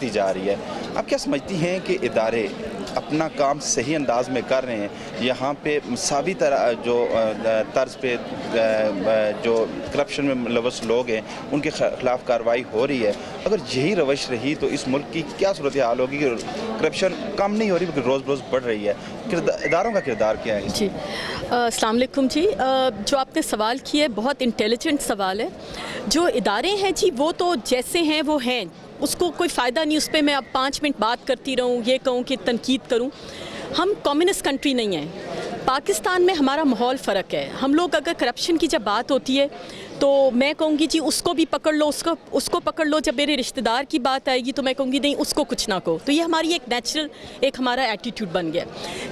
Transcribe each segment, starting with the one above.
دی جا رہی ہے. آپ کیا سمجھتی ہیں کہ ادارے اپنا کام صحیح انداز میں کر رہے ہیں؟ یہاں پہ مساوی طرح جو طرز پہ جو کرپشن میں ملوث لوگ ہیں ان کے خلاف کارروائی ہو رہی ہے. اگر یہی روش رہی تو اس ملک کی کیا صورتحال ہوگی کہ کرپشن کم نہیں ہو رہی بلکہ روز روز بڑھ رہی ہے. اداروں کا کردار کیا ہے؟ جی السلام علیکم. جی جو آپ نے سوال کیا ہے بہت انٹیلیجنٹ سوال ہے. جو ادارے ہیں جی وہ تو جیسے ہیں وہ ہیں, اس کو کوئی فائدہ نہیں اس پہ میں اب 5 منٹ بات کرتی رہوں, یہ کہوں کہ تنقید کروں. ہم کمیونسٹ کنٹری نہیں ہیں. پاکستان میں ہمارا ماحول فرق ہے. ہم لوگ اگر کرپشن کی جب بات ہوتی ہے تو میں کہوں گی جی اس کو بھی پکڑ لو, اس کو پکڑ لو. جب میرے رشتہ دار کی بات آئے گی تو میں کہوں گی نہیں اس کو کچھ نہ کہو. تو یہ ہماری ایک نیچرل ایک ہمارا ایٹیٹیوڈ بن گیا.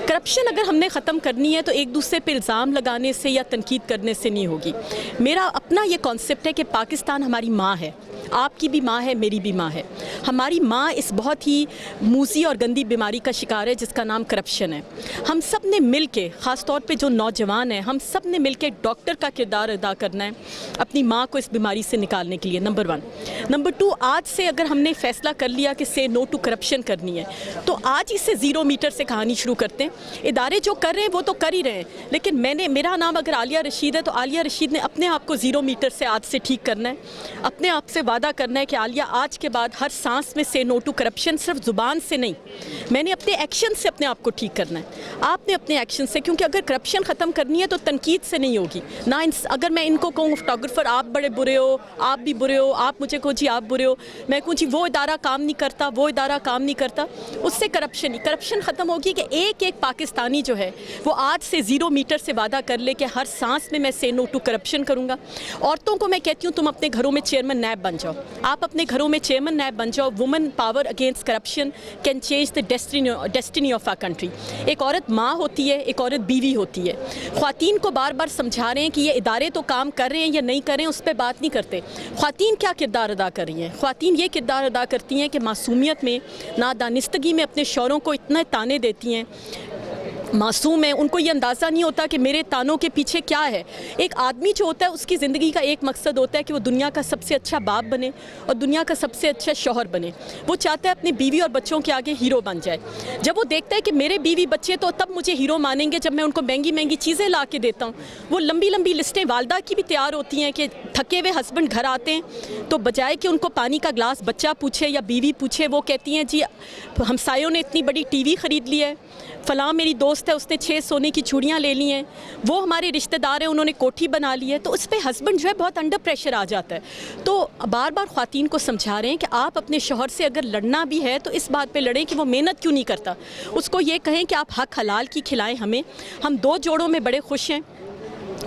کرپشن اگر ہم نے ختم کرنی ہے تو ایک دوسرے پہ الزام لگانے سے یا تنقید کرنے سے نہیں ہوگی. میرا اپنا یہ کانسیپٹ ہے کہ پاکستان ہماری ماں ہے. آپ کی بھی ماں ہے, میری بھی ماں ہے. ہماری ماں اس بہت ہی موذی اور گندی بیماری کا شکار ہے جس کا نام کرپشن ہے. ہم سب نے مل کے, خاص طور پہ جو نوجوان ہیں, ہم سب نے مل کے ڈاکٹر کا کردار ادا کرنا ہے اپنی ماں کو اس بیماری سے نکالنے کے لیے. نمبر 1. نمبر 2, آج سے اگر ہم نے فیصلہ کر لیا کہ سے نو ٹو کرپشن کرنی ہے تو آج ہی سے 0 میٹر سے کہانی شروع کرتے ہیں. ادارے جو کر رہے ہیں وہ تو کر ہی رہے ہیں, لیکن میرا نام اگر عالیہ رشید ہے تو عالیہ رشید نے اپنے آپ کو 0 میٹر سے آج سے ٹھیک کرنا ہے. اپنے آپ سے وعدہ کرنا ہے کہ عالیہ آج کے بعد ہر سانس میں سے نو ٹو کرپشن, صرف زبان سے نہیں, میں نے اپنے ایکشن سے اپنے آپ کو ٹھیک کرنا ہے. آپ نے اپنے ایکشن سے, کیونکہ اگر کرپشن ختم کرنی ہے تو تنقید سے نہیں ہوگی. نہ اگر میں ان کو کہوں فوٹوگرافر آپ بڑے برے ہو, آپ بھی برے ہو, آپ مجھے کہو جی آپ برے ہو, میں کہوں جی وہ ادارہ کام نہیں کرتا, وہ ادارہ کام نہیں کرتا, اس سے کرپشن ختم ہوگی. کہ ایک پاکستانی جو ہے وہ آج سے 0 میٹر سے وعدہ کر لے کہ ہر سانس میں سے نو ٹو کرپشن کروں گا. عورتوں کو میں کہتی ہوں تم اپنے گھروں میں چیئرمین نیب بن جاؤ. آپ اپنے گھروں میں چیئرمین نیب بن جاؤ. Women power against corruption can change the destiny of our country. ایک عورت ماں ہوتی ہے, ایک عورت بیوی ہوتی ہے. خواتین کو بار بار سمجھا رہے ہیں کہ یہ ادارے تو کام کر رہے ہیں یا نہیں کر رہے ہیں, اس پہ بات نہیں کرتے. خواتین کیا کردار ادا کر رہی ہیں؟ خواتین یہ کردار ادا کرتی ہیں کہ معصومیت میں, نادانستگی میں اپنے شوہروں کو اتنے تانے دیتی ہیں. معصوم ہیں, ان کو یہ اندازہ نہیں ہوتا کہ میرے تانوں کے پیچھے کیا ہے. ایک آدمی جو ہوتا ہے اس کی زندگی کا ایک مقصد ہوتا ہے کہ وہ دنیا کا سب سے اچھا باپ بنے اور دنیا کا سب سے اچھا شوہر بنے. وہ چاہتا ہے اپنی بیوی اور بچوں کے آگے ہیرو بن جائے. جب وہ دیکھتا ہے کہ میرے بیوی بچے تو تب مجھے ہیرو مانیں گے جب میں ان کو مہنگی مہنگی چیزیں لا کے دیتا ہوں. وہ لمبی لمبی لسٹیں والدہ کی بھی تیار ہوتی ہیں کہ تھکے ہوئے ہسبینڈ گھر آتے ہیں تو بجائے کہ ان کو پانی کا گلاس بچہ پوچھے یا بیوی پوچھے, وہ کہتی ہیں جی ہمسایوں نے اتنی بڑی ٹی وی خرید لی ہے, فلاں میری دوست ہے اس نے 6 سونے کی چوڑیاں لے لی ہیں, وہ ہمارے رشتہ دار ہیں انہوں نے کوٹھی بنا لی ہے. تو اس پہ ہسبینڈ جو ہے بہت انڈر پریشر آ جاتا ہے. تو بار بار خواتین کو سمجھا رہے ہیں کہ آپ اپنے شوہر سے اگر لڑنا بھی ہے تو اس بات پہ لڑیں کہ وہ محنت کیوں نہیں کرتا. اس کو یہ کہیں کہ آپ حق حلال کی کھلائیں ہمیں. ہم 2 جوڑوں میں بڑے خوش ہیں,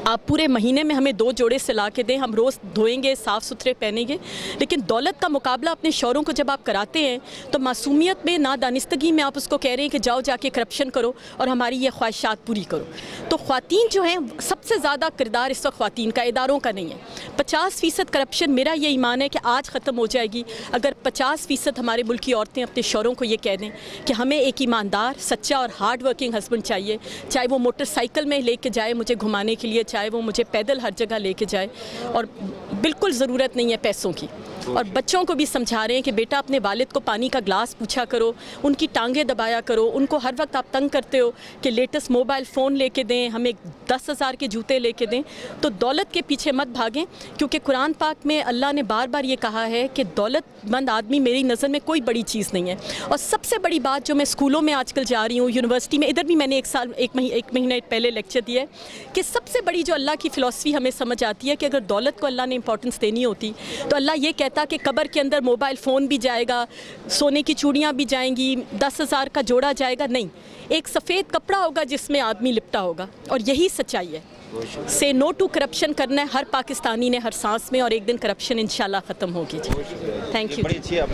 آپ پورے مہینے میں ہمیں 2 جوڑے سلا کے دیں, ہم روز دھوئیں گے, صاف ستھرے پہنیں گے. لیکن دولت کا مقابلہ اپنے شوہروں کو جب آپ کراتے ہیں تو معصومیت میں, نادانستگی میں آپ اس کو کہہ رہے ہیں کہ جاؤ جا کے کرپشن کرو اور ہماری یہ خواہشات پوری کرو. تو خواتین جو ہیں سب سے زیادہ کردار اس وقت خواتین کا, اداروں کا نہیں ہے. 50% کرپشن میرا یہ ایمان ہے کہ آج ختم ہو جائے گی اگر 50% ہمارے ملک کی عورتیں اپنے شوہروں کو یہ کہہ دیں کہ ہمیں ایک ایماندار, سچا اور ہارڈ ورکنگ ہسبینڈ چاہیے, چاہے وہ موٹر سائیکل میں لے کے جائے مجھے گھمانے کے لیے, چاہے وہ مجھے پیدل ہر جگہ لے کے جائے, اور بالکل ضرورت نہیں ہے پیسوں کی. اور بچوں کو بھی سمجھا رہے ہیں کہ بیٹا اپنے والد کو پانی کا گلاس پوچھا کرو, ان کی ٹانگیں دبایا کرو. ان کو ہر وقت آپ تنگ کرتے ہو کہ لیٹسٹ موبائل فون لے کے دیں, ہمیں 10,000 کے جوتے لے کے دیں. تو دولت کے پیچھے مت بھاگیں, کیونکہ قرآن پاک میں اللہ نے بار بار یہ کہا ہے کہ دولت مند آدمی میری نظر میں کوئی بڑی چیز نہیں ہے. اور سب سے بڑی بات جو میں اسکولوں میں آج کل جا رہی ہوں, یونیورسٹی میں, ادھر بھی میں نے ایک مہینے پہلے لیکچر دیا ہے کہ سب سے بڑی جو اللہ کی فلسفی ہمیں سمجھ آتی ہے کہ اگر دولت کو اللہ نے امپورٹنس دینی ہوتی تو اللہ یہ کہتا کہ قبر کے اندر موبائل فون بھی جائے گا, سونے کی چوڑیاں بھی جائیں گی, 10,000 کا جوڑا جائے گا. نہیں, ایک سفید کپڑا ہوگا جس میں آدمی لپٹا ہوگا, اور یہی سچائی ہے. سے نو ٹو کرپشن کرنا ہے ہر پاکستانی نے ہر سانس میں, اور ایک دن کرپشن انشاءاللہ ختم ہوگی. Thank you.